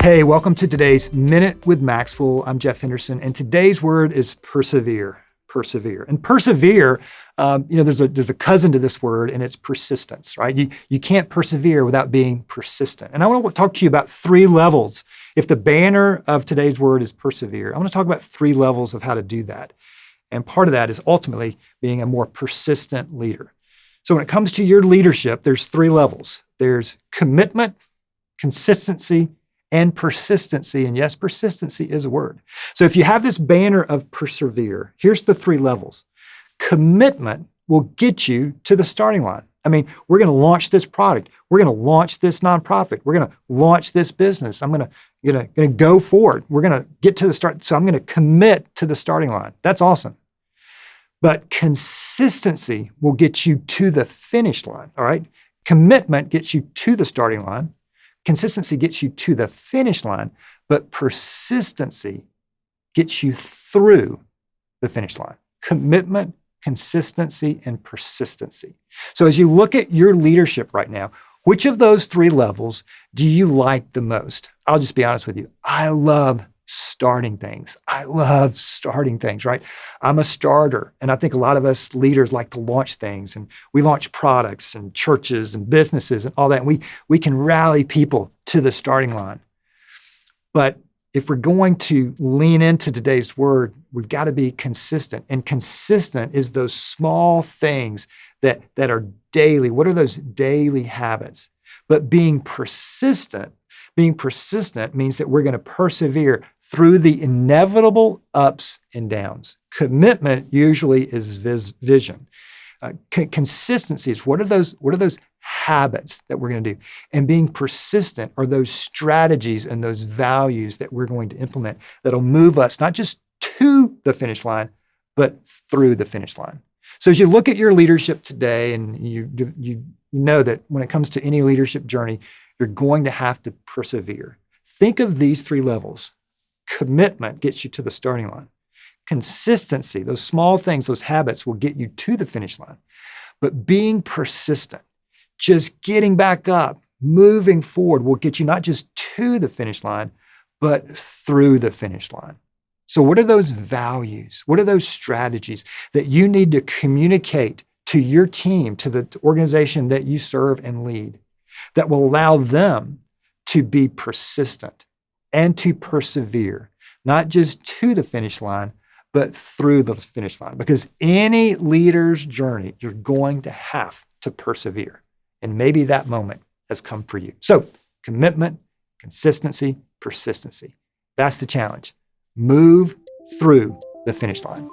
Hey, welcome to today's Minute with Maxwell. I'm Jeff Henderson, and today's word is persevere. Persevere. And persevere, there's a cousin to this word, and it's persistence, right? You can't persevere without being persistent. And I want to talk to you about 3 levels. If the banner of today's word is persevere, I want to talk about 3 levels of how to do that. And part of that is ultimately being a more persistent leader. So when it comes to your leadership, there's 3 levels. There's commitment, consistency, and persistency. And yes, persistency is a word. So if you have this banner of persevere, here's the 3 levels. Commitment will get you to the starting line. I mean, we're going to launch this product. We're going to launch this nonprofit. We're going to launch this business. I'm going to go forward. We're going to get to the start. So I'm going to commit to the starting line. That's awesome. But consistency will get you to the finish line. All right. Commitment gets you to the starting line. Consistency gets you to the finish line, but persistency gets you through the finish line. Commitment, consistency, and persistency. So as you look at your leadership right now, which of those 3 levels do you like the most? I'll just be honest with you. I love starting things. Right? I'm a starter. And I think a lot of us leaders like to launch things, and we launch products and churches and businesses and all that. And we can rally people to the starting line. But if we're going to lean into today's word, we've got to be consistent. And consistent is those small things that are daily. What are those daily habits? But being persistent means that we're going to persevere through the inevitable ups and downs. Commitment usually is vision. Consistency is what are those habits that we're going to do? And being persistent are those strategies and those values that we're going to implement that'll move us not just to the finish line, but through the finish line. So as you look at your leadership today, and you know that when it comes to any leadership journey, you're going to have to persevere. Think of these 3 levels. Commitment gets you to the starting line. Consistency, those small things, those habits will get you to the finish line. But being persistent, just getting back up, moving forward will get you not just to the finish line, but through the finish line. So what are those values? What are those strategies that you need to communicate to your team, to the organization that you serve and lead, that will allow them to be persistent and to persevere, not just to the finish line, but through the finish line? Because any leader's journey, you're going to have to persevere. And maybe that moment has come for you. So commitment, consistency, persistency. That's the challenge. Move through the finish line.